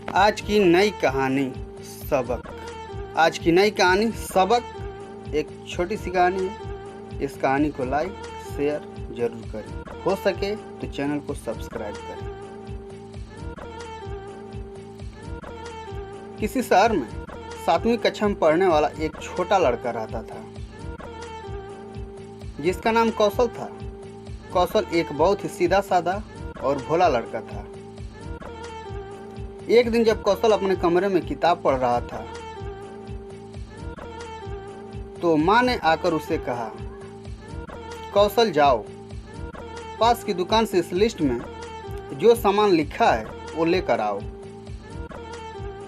आज की नई कहानी सबक। आज की नई कहानी सबक एक छोटी सी कहानी है। इस कहानी को लाइक शेयर जरूर करें, हो सके तो चैनल को सब्सक्राइब करें। किसी शहर में 7वीं कक्षा में पढ़ने वाला एक छोटा लड़का रहता था जिसका नाम कौशल था। कौशल एक बहुत ही सीधा साधा और भोला लड़का था। एक दिन जब कौशल अपने कमरे में किताब पढ़ रहा था तो माँ ने आकर उसे कहा, कौशल जाओ, पास की दुकान से इस लिस्ट में जो सामान लिखा है वो लेकर आओ।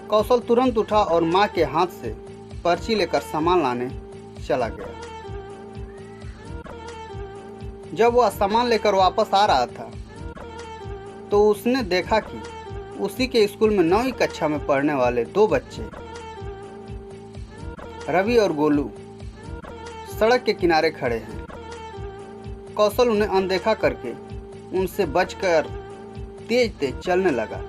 कौशल तुरंत उठा और माँ के हाथ से पर्ची लेकर सामान लाने चला गया। जब वह सामान लेकर वापस आ रहा था तो उसने देखा कि उसी के स्कूल में 9वीं कक्षा में पढ़ने वाले 2 बच्चे रवि और गोलू सड़क के किनारे खड़े हैं। कौशल उन्हें अनदेखा करके उनसे बचकर तेज तेज चलने लगा,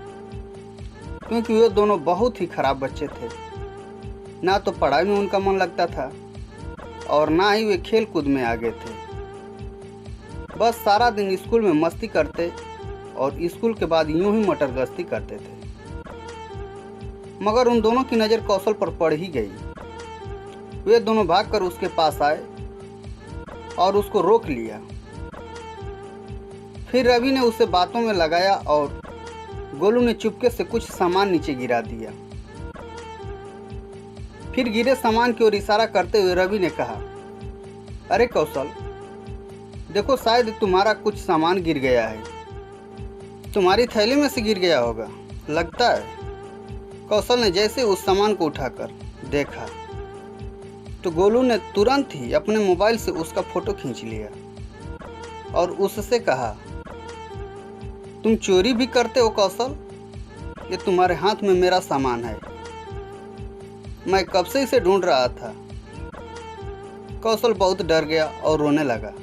क्योंकि वे दोनों बहुत ही खराब बच्चे थे। ना तो पढ़ाई में उनका मन लगता था और ना ही वे खेल कूद में आगे थे। बस सारा दिन स्कूल में मस्ती करते और स्कूल के बाद यूं ही मटरगश्ती करते थे। मगर उन दोनों की नज़र कौशल पर पड़ ही गई। वे दोनों भागकर उसके पास आए और उसको रोक लिया। फिर रवि ने उसे बातों में लगाया और गोलू ने चुपके से कुछ सामान नीचे गिरा दिया। फिर गिरे सामान की ओर इशारा करते हुए रवि ने कहा, अरे कौशल, देखो शायद तुम्हारा कुछ सामान गिर गया है। तुम्हारी थैली में से गिर गया होगा लगता है। कौशल ने जैसे उस सामान को उठाकर देखा तो गोलू ने तुरंत ही अपने मोबाइल से उसका फोटो खींच लिया और उससे कहा, तुम चोरी भी करते हो कौशल? ये तुम्हारे हाथ में मेरा सामान है, मैं कब से इसे ढूंढ रहा था। कौशल बहुत डर गया और रोने लगा।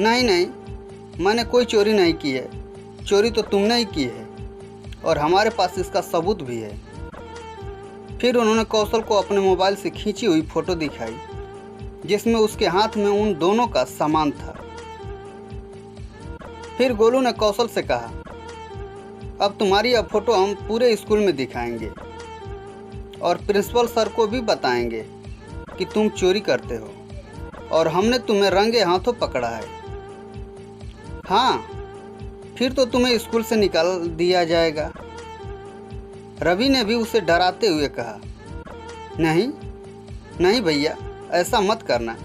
नहीं नहीं, मैंने कोई चोरी नहीं की है। चोरी तो तुमने ही की है और हमारे पास इसका सबूत भी है। फिर उन्होंने कौशल को अपने मोबाइल से खींची हुई फोटो दिखाई जिसमें उसके हाथ में उन दोनों का सामान था। फिर गोलू ने कौशल से कहा, अब तुम्हारी यह फोटो हम पूरे स्कूल में दिखाएंगे और प्रिंसिपल सर को भी बताएंगे कि तुम चोरी करते हो और हमने तुम्हें रंगे हाथों पकड़ा है। हाँ, फिर तो तुम्हें स्कूल से निकाल दिया जाएगा। रवि ने भी उसे डराते हुए कहा, नहीं नहीं भैया, ऐसा मत करना,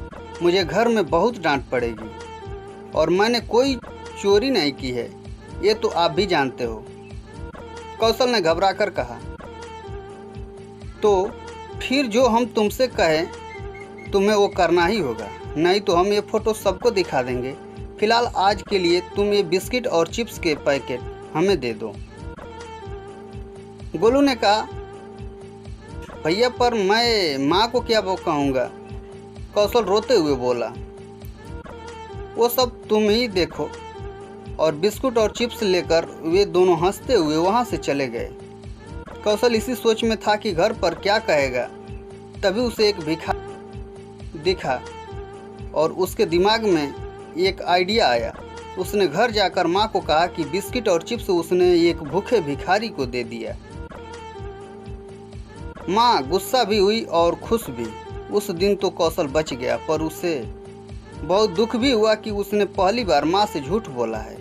मुझे घर में बहुत डांट पड़ेगी और मैंने कोई चोरी नहीं की है, ये तो आप भी जानते हो। कौशल ने घबराकर कहा, तो फिर जो हम तुमसे कहें तुम्हें वो करना ही होगा, नहीं तो हम ये फोटो सबको दिखा देंगे। फिलहाल आज के लिए तुम ये बिस्किट और चिप्स के पैकेट हमें दे दो। गोलू ने कहा, भैया पर मैं माँ को क्या वो कहूँगा। कौशल रोते हुए बोला, वो सब तुम ही देखो। और बिस्कुट और चिप्स लेकर वे दोनों हंसते हुए वहाँ से चले गए। कौशल इसी सोच में था कि घर पर क्या कहेगा। तभी उसे एक भिखारी दिखा और उसके दिमाग में एक आइडिया आया। उसने घर जाकर माँ को कहा कि बिस्किट और चिप्स उसने एक भूखे भिखारी को दे दिया। माँ गुस्सा भी हुई और खुश भी। उस दिन तो कौशल बच गया, पर उसे बहुत दुख भी हुआ कि उसने पहली बार माँ से झूठ बोला है।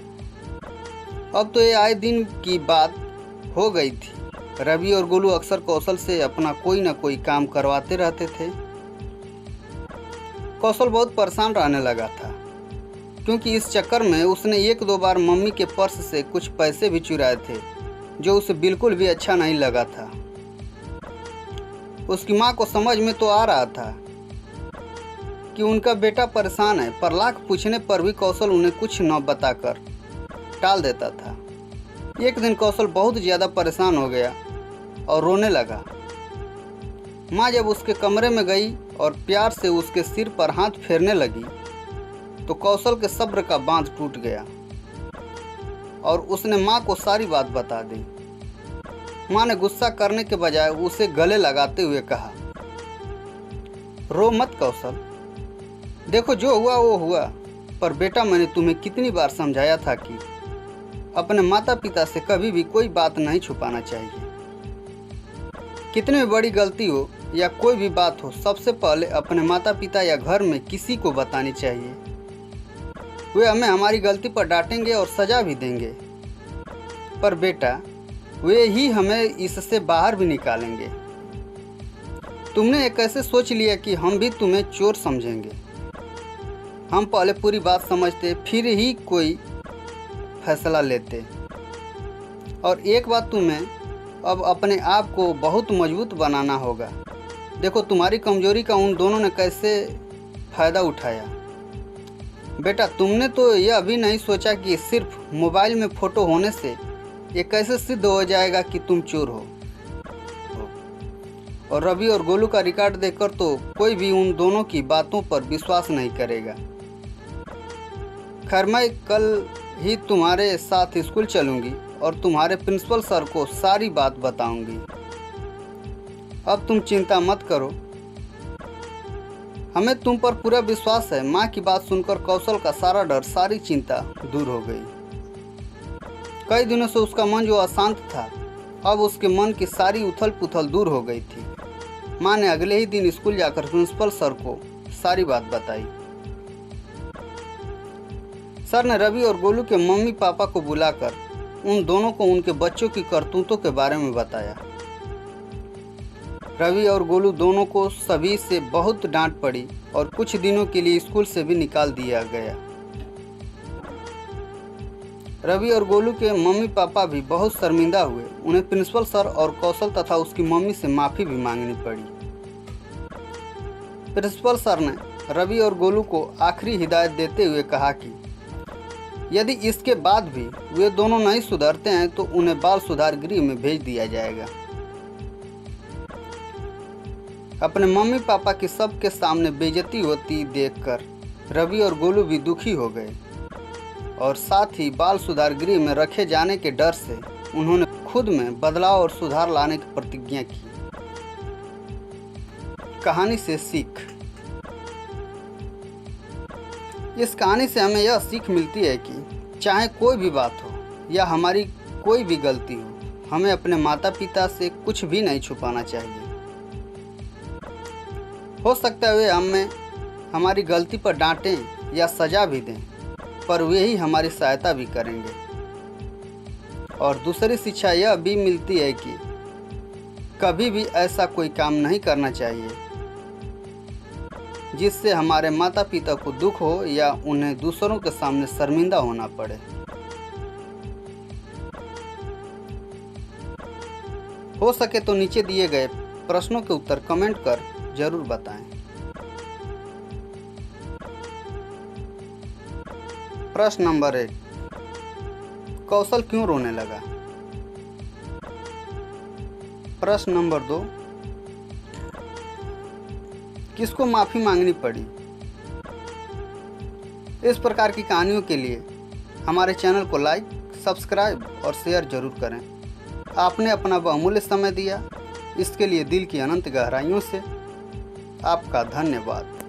अब तो ये आए दिन की बात हो गई थी। रवि और गोलू अक्सर कौशल से अपना कोई ना कोई काम करवाते रहते थे। कौशल बहुत परेशान रहने लगा था, क्योंकि इस चक्कर में उसने 1-2 बार मम्मी के पर्स से कुछ पैसे भी चुराए थे, जो उसे बिल्कुल भी अच्छा नहीं लगा था। उसकी माँ को समझ में तो आ रहा था कि उनका बेटा परेशान है, पर लाख पूछने पर भी कौशल उन्हें कुछ न बताकर टाल देता था। एक दिन कौशल बहुत ज़्यादा परेशान हो गया और रोने लगा। माँ जब उसके कमरे में गई और प्यार से उसके सिर पर हाथ फेरने लगी तो कौशल के सब्र का बांध टूट गया और उसने माँ को सारी बात बता दी। माँ ने गुस्सा करने के बजाय उसे गले लगाते हुए कहा, रो मत कौशल, देखो जो हुआ वो हुआ, पर बेटा मैंने तुम्हें कितनी बार समझाया था कि अपने माता पिता से कभी भी कोई बात नहीं छुपाना चाहिए। कितनी भी बड़ी गलती हो या कोई भी बात हो, सबसे पहले अपने माता पिता या घर में किसी को बतानी चाहिए। वे हमें हमारी गलती पर डांटेंगे और सजा भी देंगे, पर बेटा वे ही हमें इससे बाहर भी निकालेंगे। तुमने एक ऐसे सोच लिया कि हम भी तुम्हें चोर समझेंगे। हम पहले पूरी बात समझते, फिर ही कोई फैसला लेते। और एक बात, तुम्हें अब अपने आप को बहुत मजबूत बनाना होगा। देखो तुम्हारी कमजोरी का उन दोनों ने कैसे फ़ायदा उठाया। बेटा तुमने तो यह अभी नहीं सोचा कि सिर्फ मोबाइल में फ़ोटो होने से ये कैसे सिद्ध हो जाएगा कि तुम चोर हो। और रवि और गोलू का रिकॉर्ड देखकर तो कोई भी उन दोनों की बातों पर विश्वास नहीं करेगा। खैर, मैं कल ही तुम्हारे साथ स्कूल चलूँगी और तुम्हारे प्रिंसिपल सर को सारी बात बताऊंगी। अब तुम चिंता मत करो, हमें तुम पर पूरा विश्वास है। माँ की बात सुनकर कौशल का सारा डर, सारी चिंता दूर हो गई। कई दिनों से उसका मन जो अशांत था, अब उसके मन की सारी उथल पुथल दूर हो गई थी। माँ ने अगले ही दिन स्कूल जाकर प्रिंसिपल सर को सारी बात बताई। सर ने रवि और गोलू के मम्मी पापा को बुलाकर उन दोनों को उनके बच्चों की करतूतों के बारे में बताया। रवि और गोलू दोनों को सभी से बहुत डांट पड़ी और कुछ दिनों के लिए स्कूल से भी निकाल दिया गया। रवि और गोलू के मम्मी पापा भी बहुत शर्मिंदा हुए। उन्हें प्रिंसिपल सर और कौशल तथा उसकी मम्मी से माफ़ी भी मांगनी पड़ी। प्रिंसिपल सर ने रवि और गोलू को आखिरी हिदायत देते हुए कहा कि यदि इसके बाद भी वे दोनों नहीं सुधरते हैं तो उन्हें बाल सुधार गृह में भेज दिया जाएगा। अपने मम्मी पापा की सबके सामने बेइज्जती होती देखकर रवि और गोलू भी दुखी हो गए और साथ ही बाल सुधार गृह में रखे जाने के डर से उन्होंने खुद में बदलाव और सुधार लाने की प्रतिज्ञा की। कहानी से सीख। इस कहानी से हमें यह सीख मिलती है कि चाहे कोई भी बात हो या हमारी कोई भी गलती हो, हमें अपने माता पिता से कुछ भी नहीं छुपाना चाहिए। हो सकता है वे हमें हमारी गलती पर डांटें या सजा भी दें, पर वे ही हमारी सहायता भी करेंगे। और दूसरी शिक्षा यह भी मिलती है कि कभी भी ऐसा कोई काम नहीं करना चाहिए जिससे हमारे माता पिता को दुख हो या उन्हें दूसरों के सामने शर्मिंदा होना पड़े। हो सके तो नीचे दिए गए प्रश्नों के उत्तर कमेंट कर जरूर बताएं। प्रश्न नंबर 1, कौशल क्यों रोने लगा? प्रश्न नंबर 2, किसको माफ़ी मांगनी पड़ी? इस प्रकार की कहानियों के लिए हमारे चैनल को लाइक, सब्सक्राइब और शेयर जरूर करें। आपने अपना बहुमूल्य समय दिया, इसके लिए दिल की अनंत गहराइयों से आपका धन्यवाद।